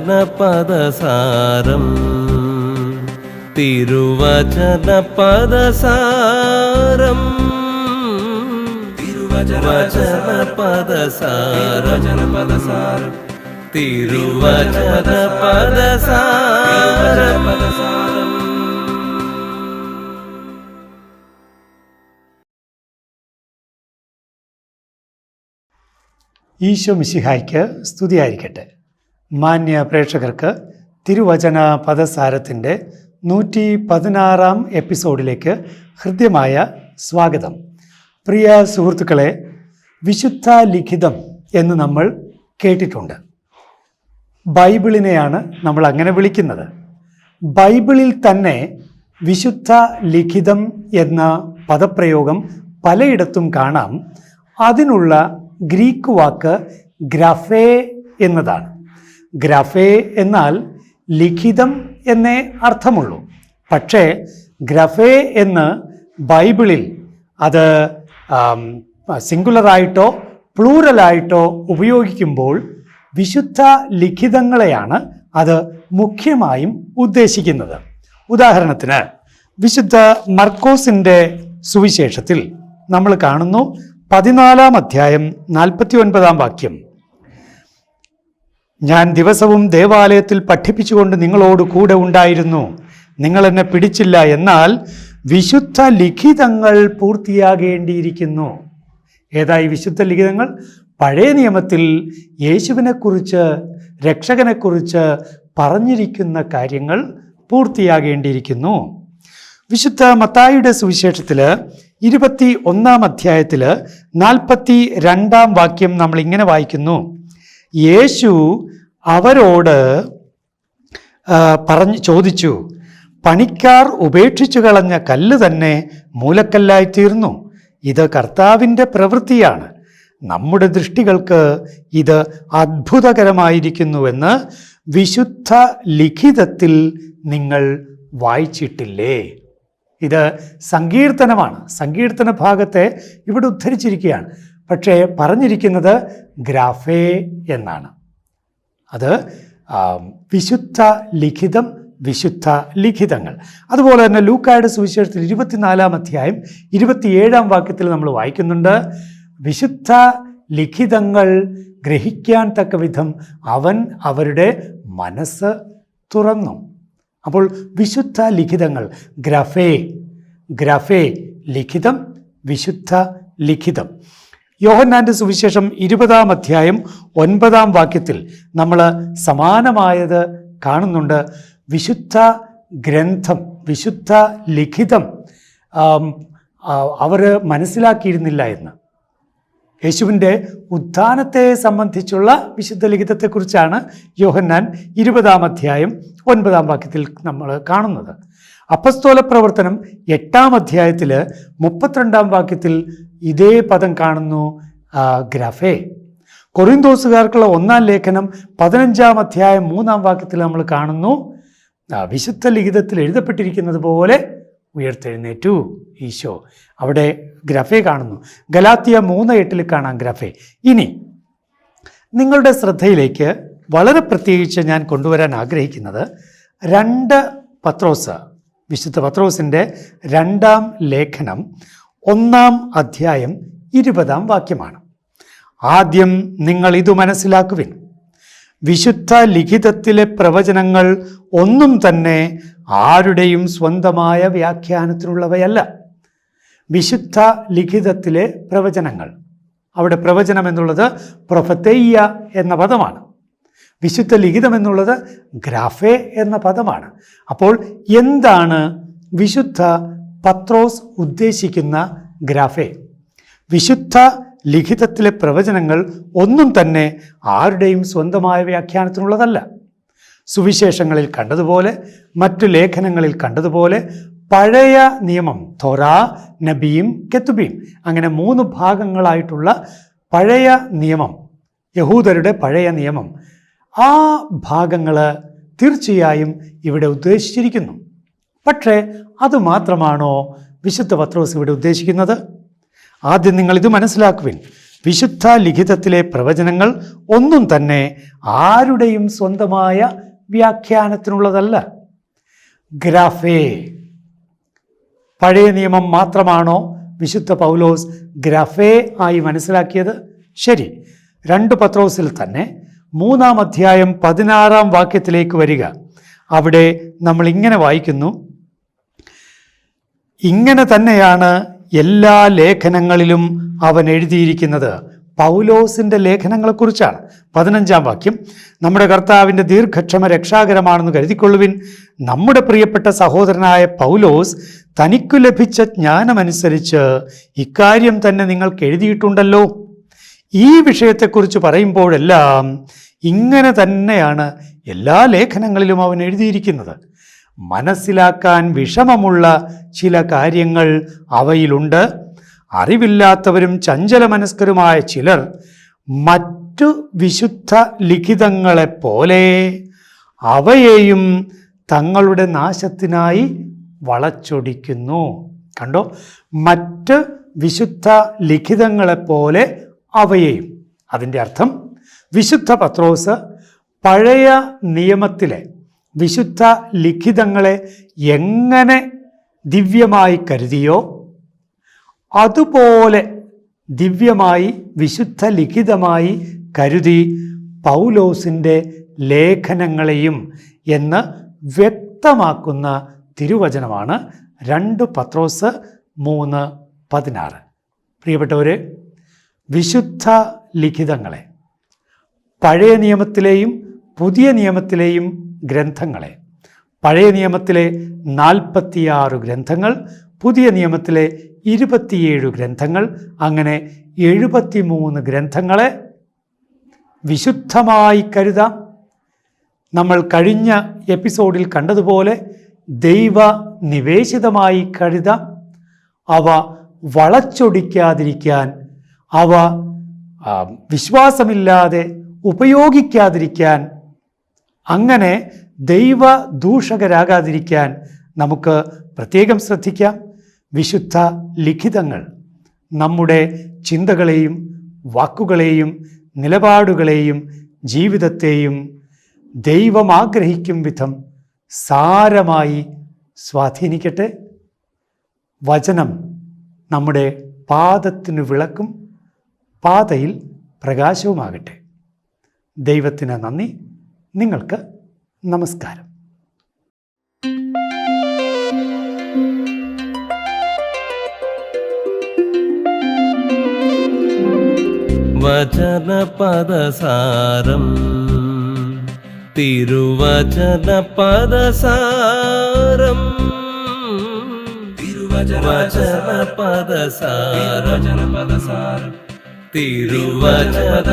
പദസാരം തിരുവചന പദസാരം തിരുവചന പദസാരം തിരുവചന പദസാരം. ഈശോ മിശിഹായ്ക്ക് സ്തുതിയായിരിക്കട്ടെ. മാന്യ പ്രേക്ഷകർക്ക് തിരുവചന പദസാരത്തിൻ്റെ 116 എപ്പിസോഡിലേക്ക് ഹൃദ്യമായ സ്വാഗതം. പ്രിയ സുഹൃത്തുക്കളെ, വിശുദ്ധ ലിഖിതം എന്ന് നമ്മൾ കേട്ടിട്ടുണ്ട്. ബൈബിളിനെയാണ് നമ്മൾ അങ്ങനെ വിളിക്കുന്നത്. ബൈബിളിൽ തന്നെ വിശുദ്ധ ലിഖിതം എന്ന പദപ്രയോഗം പലയിടത്തും കാണാം. അതിനുള്ള ഗ്രീക്ക് വാക്ക് ഗ്രഫേ എന്നതാണ്. ഗ്രഫേ എന്നാൽ ലിഖിതം എന്നേ അർത്ഥമുള്ളൂ. പക്ഷേ ഗ്രഫേ എന്ന് ബൈബിളിൽ അത് സിംഗുലറായിട്ടോ പ്ലൂറലായിട്ടോ ഉപയോഗിക്കുമ്പോൾ വിശുദ്ധ ലിഖിതങ്ങളെയാണ് അത് മുഖ്യമായും ഉദ്ദേശിക്കുന്നത്. ഉദാഹരണത്തിന് വിശുദ്ധ മർക്കോസിൻ്റെ സുവിശേഷത്തിൽ നമ്മൾ കാണുന്നു 14 അധ്യായം 49 വാക്യം. ഞാൻ ദിവസവും ദേവാലയത്തിൽ പഠിപ്പിച്ചുകൊണ്ട് നിങ്ങളോട് കൂടെ ഉണ്ടായിരുന്നു, നിങ്ങൾ എന്നെ പിടിച്ചില്ല, എന്നാൽ വിശുദ്ധ ലിഖിതങ്ങൾ പൂർത്തിയാകേണ്ടിയിരിക്കുന്നു. ഏതായി വിശുദ്ധ ലിഖിതങ്ങൾ? പഴയ നിയമത്തിൽ യേശുവിനെക്കുറിച്ച്, രക്ഷകനെക്കുറിച്ച് പറഞ്ഞിരിക്കുന്ന കാര്യങ്ങൾ പൂർത്തിയാകേണ്ടിയിരിക്കുന്നു. വിശുദ്ധ മത്തായിയുടെ സുവിശേഷത്തിൽ 21 അധ്യായത്തിൽ 42 വാക്യം നമ്മൾ ഇങ്ങനെ വായിക്കുന്നു. യേശു അവരോട് ചോദിച്ചു, പണിക്കാർ ഉപേക്ഷിച്ചു കളഞ്ഞ കല്ല് തന്നെ മൂലക്കല്ലായി തീർന്നു. ഇത് കർത്താവിൻ്റെ പ്രവൃത്തിയാണ്. നമ്മുടെ ദൃഷ്ടികൾക്ക് ഇത് അത്ഭുതകരമായിരിക്കുന്നുവെന്ന് വിശുദ്ധ ലിഖിതത്തിൽ നിങ്ങൾ വായിച്ചിട്ടില്ലേ? ഇത് സങ്കീർത്തനമാണ്. സങ്കീർത്തന ഭാഗത്തെ ഇവിടെ ഉദ്ധരിച്ചിരിക്കുകയാണ്. പക്ഷേ പറഞ്ഞിരിക്കുന്നത് ഗ്രാഫേ എന്നാണ്. അത് വിശുദ്ധ ലിഖിതം, വിശുദ്ധ ലിഖിതങ്ങൾ. അതുപോലെ തന്നെ ലൂക്കായുടെ സുവിശേഷത്തിൽ 24 അധ്യായം 27 വാക്യത്തിൽ നമ്മൾ വായിക്കുന്നുണ്ട്, വിശുദ്ധ ലിഖിതങ്ങൾ ഗ്രഹിക്കാൻ തക്ക വിധം അവൻ അവരുടെ മനസ്സ് തുറന്നു. അപ്പോൾ വിശുദ്ധ ലിഖിതങ്ങൾ, ഗ്രഫേ ലിഖിതം, വിശുദ്ധ ലിഖിതം. യോഹന്നാൻ്റെ സുവിശേഷം 20 അധ്യായം 9 വാക്യത്തിൽ നമ്മൾ സമാനമായത് കാണുന്നുണ്ട്. വിശുദ്ധ ഗ്രന്ഥം, വിശുദ്ധ ലിഖിതം അവർ മനസ്സിലാക്കിയിരുന്നില്ല എന്ന്. യേശുവിൻ്റെ ഉത്ഥാനത്തെ സംബന്ധിച്ചുള്ള വിശുദ്ധ ലിഖിതത്തെക്കുറിച്ചാണ് യോഹന്നാൻ 20 അധ്യായം 9 വാക്യത്തിൽ നമ്മൾ കാണുന്നത്. അപ്പസ്തോല പ്രവർത്തനം 8 അധ്യായത്തിൽ 32 വാക്യത്തിൽ ഇതേ പദം കാണുന്നു, ഗ്രഫേ. കൊറിന്തോസുകാർക്കുള്ള 1 ലേഖനം 15 അധ്യായം 3 വാക്യത്തിൽ നമ്മൾ കാണുന്നു, വിശുദ്ധ ലിഖിതത്തിൽ എഴുതപ്പെട്ടിരിക്കുന്നത് പോലെ ഉയർത്തെഴുന്നേറ്റു ഈശോ. അവിടെ ഗ്രഫേ കാണുന്നു. ഗലാത്യ 3:8 കാണാം ഗ്രഫേ. ഇനി നിങ്ങളുടെ ശ്രദ്ധയിലേക്ക് വളരെ പ്രത്യേകിച്ച് ഞാൻ കൊണ്ടുവരാൻ ആഗ്രഹിക്കുന്നത് 2 പത്രോസ്, വിശുദ്ധ പത്രോസിൻ്റെ 2 ലേഖനം 1 അധ്യായം 20 വാക്യമാണ്. ആദ്യം നിങ്ങൾ ഇത് മനസ്സിലാക്കുവിൻ, വിശുദ്ധ ലിഖിതത്തിലെ പ്രവചനങ്ങൾ ഒന്നും തന്നെ ആരുടെയും സ്വന്തമായ വ്യാഖ്യാനത്തിനുള്ളവയല്ല. വിശുദ്ധ ലിഖിതത്തിലെ പ്രവചനങ്ങൾ, അവിടെ പ്രവചനം എന്നുള്ളത് പ്രൊഫതെയ്യ എന്ന പദമാണ്. വിശുദ്ധ ലിഖിതം എന്നുള്ളത് ഗ്രാഫേ എന്ന പദമാണ്. അപ്പോൾ എന്താണ് വിശുദ്ധ പത്രോസ് ഉദ്ദേശിക്കുന്ന ഗ്രാഫേ? വിശുദ്ധ ലിഖിതത്തിലെ പ്രവചനങ്ങൾ ഒന്നും തന്നെ ആരുടെയും സ്വന്തമായ വ്യാഖ്യാനത്തിനുള്ളതല്ല. സുവിശേഷങ്ങളിൽ കണ്ടതുപോലെ, മറ്റു ലേഖനങ്ങളിൽ കണ്ടതുപോലെ പഴയ നിയമം, തോറാ, നബിയും, കെത്തുബീം, അങ്ങനെ 3 ഭാഗങ്ങളായിട്ടുള്ള പഴയ നിയമം, യഹൂദരുടെ പഴയ നിയമം, ആ ഭാഗങ്ങൾ തീർച്ചയായും ഇവിടെ ഉദ്ദേശിച്ചിരിക്കുന്നു. പക്ഷേ അതുമാത്രമാണോ വിശുദ്ധ പത്രോസ് ഇവിടെ ഉദ്ദേശിക്കുന്നത്? ആദ്യം നിങ്ങൾ ഇത് മനസ്സിലാക്കുവിൻ, വിശുദ്ധ ലിഖിതത്തിലെ പ്രവചനങ്ങൾ ഒന്നും തന്നെ ആരുടെയും സ്വന്തമായ വ്യാഖ്യാനത്തിനുള്ളതല്ല. ഗ്രാഫേ, പഴയ നിയമം മാത്രമാണോ വിശുദ്ധ പൗലോസ് ഗ്രാഫേ ആയി മനസ്സിലാക്കിയത്? ശരി. 2 പത്രോസിൽ തന്നെ 3-ാം അധ്യായം 16-ാം വാക്യത്തിലേക്ക് വരിക. അവിടെ നമ്മൾ ഇങ്ങനെ വായിക്കുന്നു, ഇങ്ങനെ തന്നെയാണ് എല്ലാ ലേഖനങ്ങളിലും അവൻ എഴുതിയിരിക്കുന്നത്. പൗലോസിൻ്റെ ലേഖനങ്ങളെക്കുറിച്ചാണ്. 15-ാം വാക്യം, നമ്മുടെ കർത്താവിൻ്റെ ദീർഘക്ഷമ രക്ഷാകരമാണെന്ന് കരുതിക്കൊള്ളുവിൻ. നമ്മുടെ പ്രിയപ്പെട്ട സഹോദരനായ പൗലോസ് തനിക്കു ലഭിച്ച ജ്ഞാനമനുസരിച്ച് ഇക്കാര്യം തന്നെ നിങ്ങൾക്ക് എഴുതിയിട്ടുണ്ടല്ലോ. ഈ വിഷയത്തെക്കുറിച്ച് പറയുമ്പോഴെല്ലാം ഇങ്ങനെ തന്നെയാണ് എല്ലാ ലേഖനങ്ങളിലും അവൻ എഴുതിയിരിക്കുന്നത്. മനസ്സിലാക്കാൻ വിഷമമുള്ള ചില കാര്യങ്ങൾ അവയിലുണ്ട്. അറിവില്ലാത്തവരും ചഞ്ചലമനസ്കരുമായ ചിലർ മറ്റു വിശുദ്ധ ലിഖിതങ്ങളെപ്പോലെ അവയെയും തങ്ങളുടെ നാശത്തിനായി വളച്ചൊടിക്കുന്നു. കണ്ടോ, മറ്റ് വിശുദ്ധ ലിഖിതങ്ങളെപ്പോലെ അവയെയും. അതിൻ്റെ അർത്ഥം വിശുദ്ധ പത്രോസ് പഴയ നിയമത്തിലെ വിശുദ്ധ ലിഖിതങ്ങളെ എങ്ങനെ ദിവ്യമായി കരുതിയോ അതുപോലെ ദിവ്യമായി വിശുദ്ധ ലിഖിതമായി കരുതി പൗലോസിൻ്റെ ലേഖനങ്ങളെയും എന്ന് വ്യക്തമാക്കുന്ന തിരുവചനമാണ് 2 പത്രോസ് 3:16. പ്രിയപ്പെട്ടവരെ, വിശുദ്ധ ലിഖിതങ്ങളെ, പഴയ നിയമത്തിലെയും പുതിയ നിയമത്തിലെയും ഗ്രന്ഥങ്ങളെ, പഴയ നിയമത്തിലെ 46 ഗ്രന്ഥങ്ങൾ, പുതിയ നിയമത്തിലെ 27 ഗ്രന്ഥങ്ങൾ, അങ്ങനെ 73 ഗ്രന്ഥങ്ങളെ വിശുദ്ധമായി കരുതാം. നമ്മൾ കഴിഞ്ഞ എപ്പിസോഡിൽ കണ്ടതുപോലെ ദൈവ നിവേശിതമായി കരുതാം. അവ വളച്ചൊടിക്കാതിരിക്കാൻ, അവ വിശ്വാസമില്ലാതെ ഉപയോഗിക്കാതിരിക്കാൻ, അങ്ങനെ ദൈവ ദൂഷകരാകാതിരിക്കാൻ നമുക്ക് പ്രത്യേകം ശ്രദ്ധിക്കാം. വിശുദ്ധ ലിഖിതങ്ങൾ നമ്മുടെ ചിന്തകളെയും വാക്കുകളെയും നിലപാടുകളെയും ജീവിതത്തെയും ദൈവം ആഗ്രഹിക്കും വിധം സാരമായി സ്വാധീനിക്കട്ടെ. വചനം നമ്മുടെ പാദത്തിന് വിളക്കും പാതയിൽ പ്രകാശവുമാകട്ടെ. ദൈവത്തിന് നന്ദി. നിങ്ങൾക്ക് നമസ്കാരം. വചനപദസാരം തിരുവചനപദസാരം തിരുവചനപദസാരം